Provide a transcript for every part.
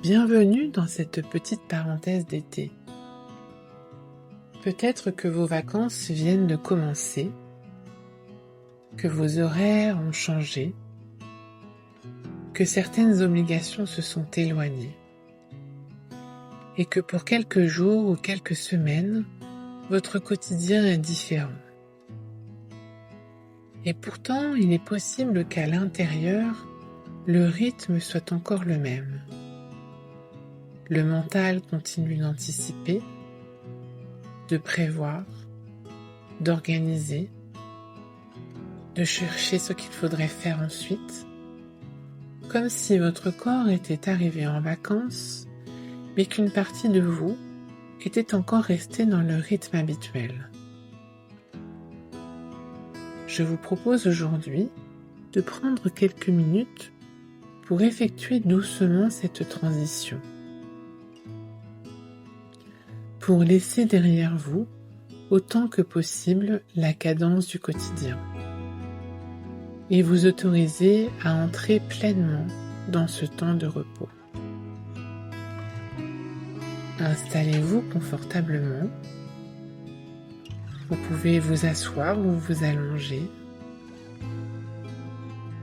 Bienvenue dans cette petite parenthèse d'été. Peut-être que vos vacances viennent de commencer, que vos horaires ont changé, que certaines obligations se sont éloignées et que pour quelques jours ou quelques semaines, votre quotidien est différent. Et pourtant, il est possible qu'à l'intérieur, le rythme soit encore le même. Le mental continue d'anticiper, de prévoir, d'organiser, de chercher ce qu'il faudrait faire ensuite, comme si votre corps était arrivé en vacances, mais qu'une partie de vous était encore restée dans le rythme habituel. Je vous propose aujourd'hui de prendre quelques minutes pour effectuer doucement cette transition, pour laisser derrière vous autant que possible la cadence du quotidien et vous autoriser à entrer pleinement dans ce temps de repos. Installez-vous confortablement. Vous pouvez vous asseoir ou vous allonger.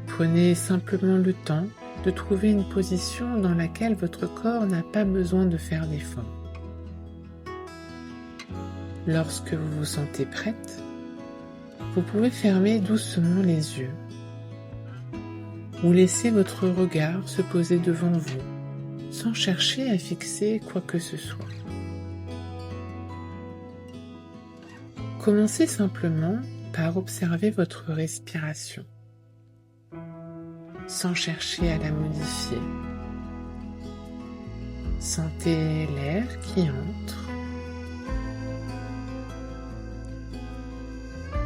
Prenez simplement le temps de trouver une position dans laquelle votre corps n'a pas besoin de faire d'efforts. Lorsque vous vous sentez prête, vous pouvez fermer doucement les yeux ou laisser votre regard se poser devant vous sans chercher à fixer quoi que ce soit. Commencez simplement par observer votre respiration, sans chercher à la modifier. Sentez l'air qui entre,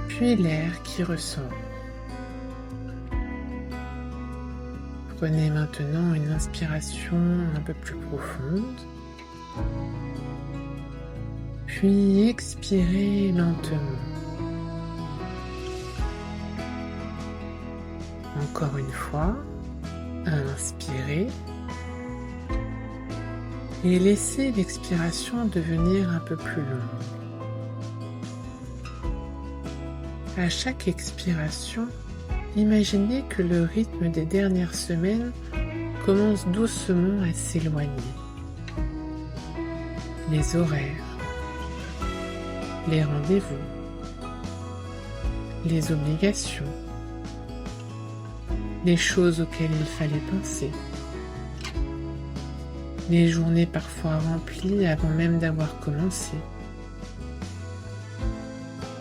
puis l'air qui ressort. Prenez maintenant une inspiration un peu plus profonde, puis expirez lentement. Encore une fois, inspirez et laissez l'expiration devenir un peu plus longue. À chaque expiration, imaginez que le rythme des dernières semaines commence doucement à s'éloigner. Les horaires, les rendez-vous, les obligations, les choses auxquelles il fallait penser, les journées parfois remplies avant même d'avoir commencé.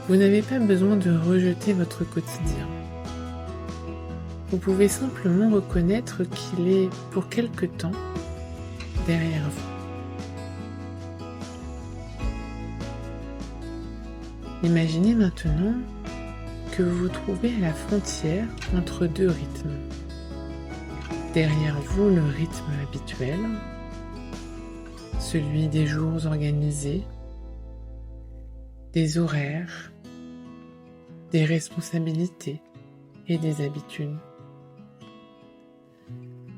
Vous n'avez pas besoin de rejeter votre quotidien. Vous pouvez simplement reconnaître qu'il est, pour quelque temps, derrière vous. Imaginez maintenant que vous vous trouvez à la frontière entre deux rythmes. Derrière vous, le rythme habituel, celui des jours organisés, des horaires, des responsabilités et des habitudes.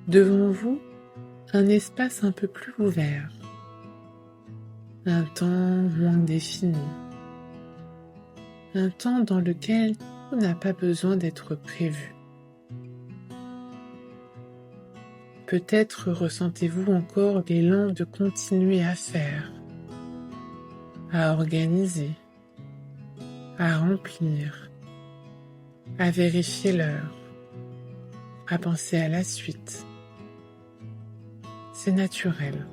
Devant vous, un espace un peu plus ouvert, un temps moins défini, un temps dans lequel tout n'a pas besoin d'être prévu. Peut-être ressentez-vous encore l'élan de continuer à faire, à organiser, à remplir, à vérifier l'heure, à penser à la suite. C'est naturel.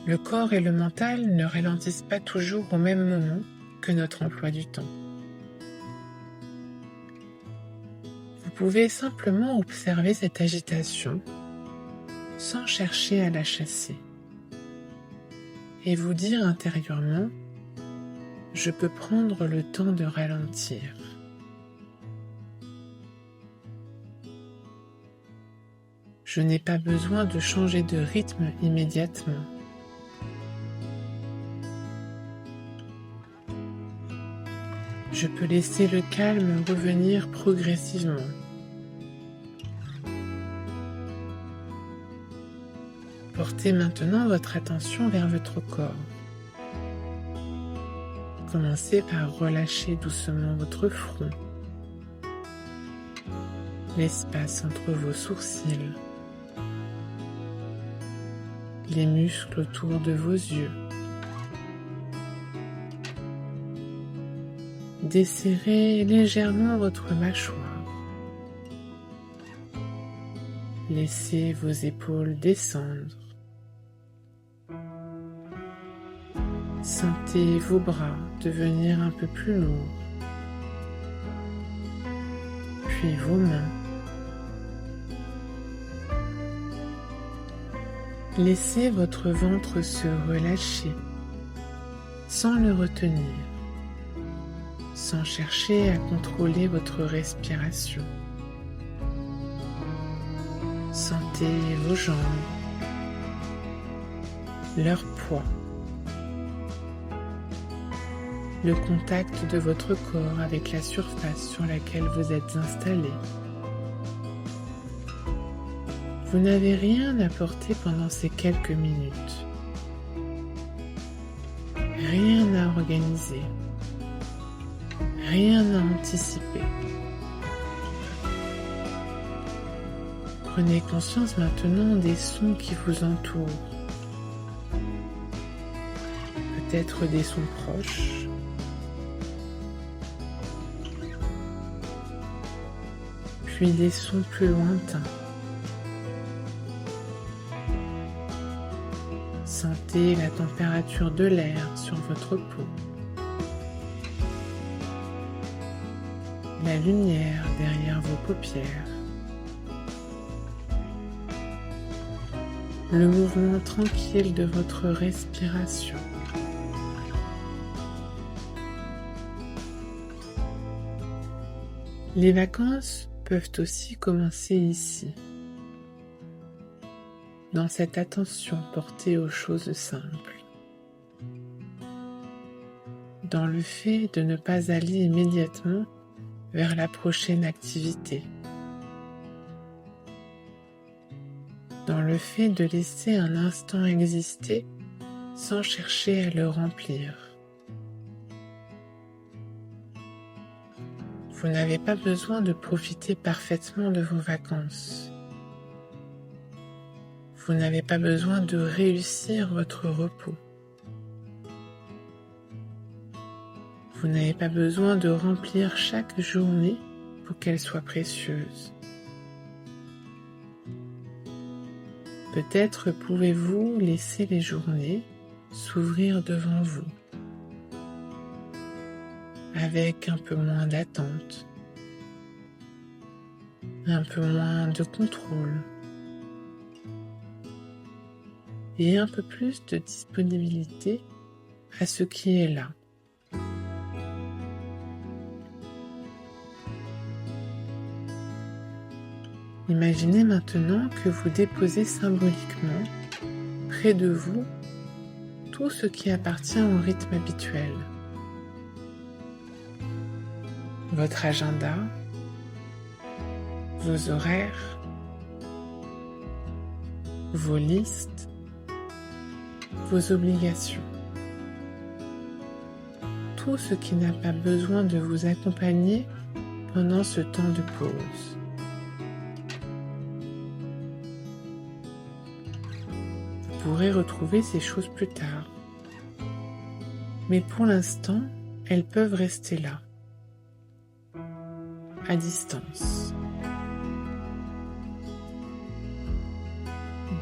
Le corps et le mental ne ralentissent pas toujours au même moment que notre emploi du temps. Vous pouvez simplement observer cette agitation sans chercher à la chasser et vous dire intérieurement: je peux prendre le temps de ralentir. Je n'ai pas besoin de changer de rythme immédiatement. Je peux laisser le calme revenir progressivement. Portez maintenant votre attention vers votre corps. Commencez par relâcher doucement votre front, l'espace entre vos sourcils, les muscles autour de vos yeux. Desserrez légèrement votre mâchoire. Laissez vos épaules descendre. Sentez vos bras devenir un peu plus lourds, puis vos mains. Laissez votre ventre se relâcher sans le retenir, sans chercher à contrôler votre respiration. Sentez vos jambes, leur poids, le contact de votre corps avec la surface sur laquelle vous êtes installé. Vous n'avez rien à porter pendant ces quelques minutes. Rien à organiser. Rien à anticiper. Prenez conscience maintenant des sons qui vous entourent. Peut-être des sons proches, puis des sons plus lointains. Sentez la température de l'air sur votre peau, la lumière derrière vos paupières, le mouvement tranquille de votre respiration. Les vacances peuvent aussi commencer ici, dans cette attention portée aux choses simples, dans le fait de ne pas aller immédiatement vers la prochaine activité, dans le fait de laisser un instant exister sans chercher à le remplir. Vous n'avez pas besoin de profiter parfaitement de vos vacances. Vous n'avez pas besoin de réussir votre repos. Vous n'avez pas besoin de remplir chaque journée pour qu'elle soit précieuse. Peut-être pouvez-vous laisser les journées s'ouvrir devant vous, avec un peu moins d'attente, un peu moins de contrôle, et un peu plus de disponibilité à ce qui est là. Imaginez maintenant que vous déposez symboliquement près de vous tout ce qui appartient au rythme habituel. Votre agenda, vos horaires, vos listes, vos obligations. Tout ce qui n'a pas besoin de vous accompagner pendant ce temps de pause. Vous pourrez retrouver ces choses plus tard. Mais pour l'instant, elles peuvent rester là, à distance.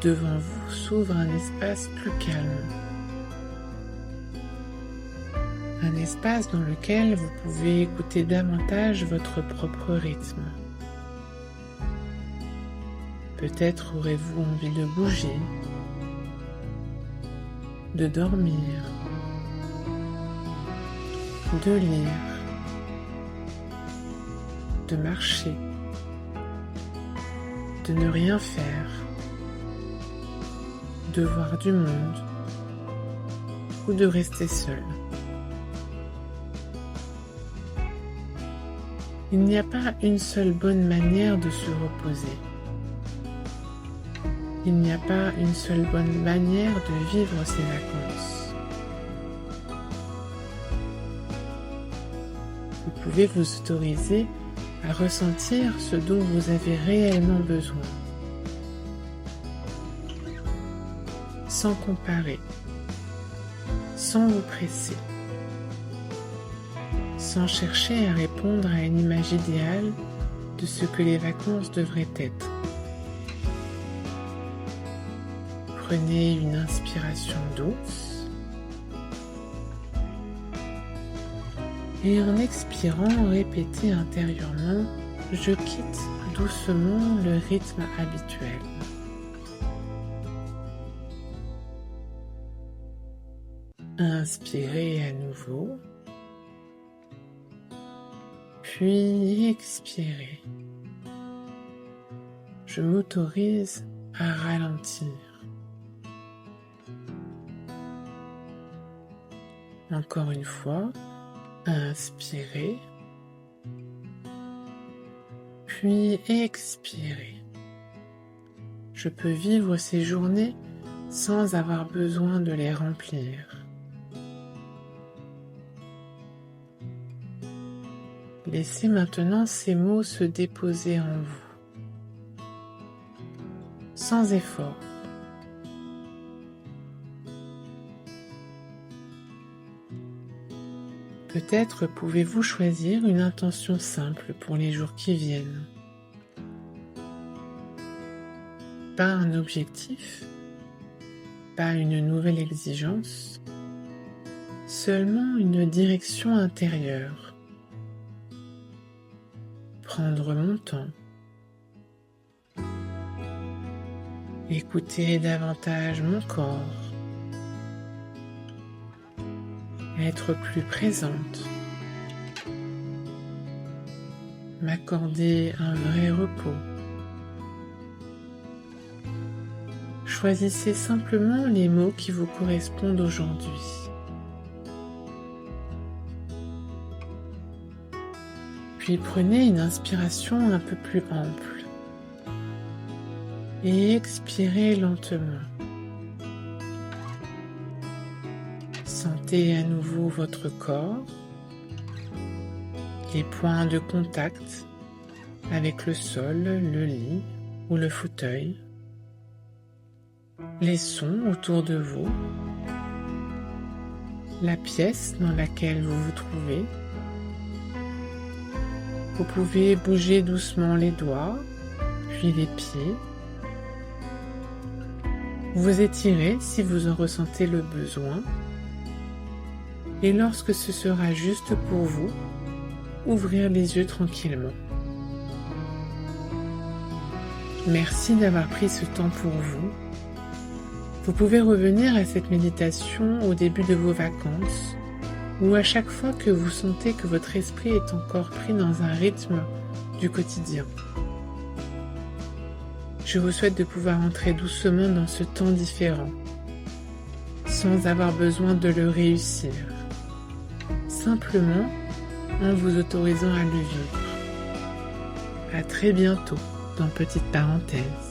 Devant vous s'ouvre un espace plus calme. Un espace dans lequel vous pouvez écouter davantage votre propre rythme. Peut-être aurez-vous envie de bouger, de dormir, de lire, de marcher, de ne rien faire, de voir du monde ou de rester seul. Il n'y a pas une seule bonne manière de se reposer. Il n'y a pas une seule bonne manière de vivre ces vacances. Vous pouvez vous autoriser à ressentir ce dont vous avez réellement besoin, sans comparer, sans vous presser, sans chercher à répondre à une image idéale de ce que les vacances devraient être. Prenez une inspiration douce et en expirant, répétez intérieurement « Je quitte doucement le rythme habituel ». Inspirez à nouveau, puis expirez. Je m'autorise à ralentir. Encore une fois, inspirez, puis expirez. Je peux vivre ces journées sans avoir besoin de les remplir. Laissez maintenant ces mots se déposer en vous, sans effort. Peut-être pouvez-vous choisir une intention simple pour les jours qui viennent. Pas un objectif, pas une nouvelle exigence, seulement une direction intérieure. Prendre mon temps. Écouter davantage mon corps. Être plus présente. M'accorder un vrai repos. Choisissez simplement les mots qui vous correspondent aujourd'hui. Puis prenez une inspiration un peu plus ample et expirez lentement. Sentez à nouveau votre corps, les points de contact avec le sol, le lit ou le fauteuil, les sons autour de vous, la pièce dans laquelle vous vous trouvez. Vous pouvez bouger doucement les doigts, puis les pieds. Vous étirez si vous en ressentez le besoin. Et lorsque ce sera juste pour vous, ouvrir les yeux tranquillement. Merci d'avoir pris ce temps pour vous. Vous pouvez revenir à cette méditation au début de vos vacances ou à chaque fois que vous sentez que votre esprit est encore pris dans un rythme du quotidien. Je vous souhaite de pouvoir entrer doucement dans ce temps différent, sans avoir besoin de le réussir, simplement en vous autorisant à le vivre. À très bientôt dans Petite Parenthèse.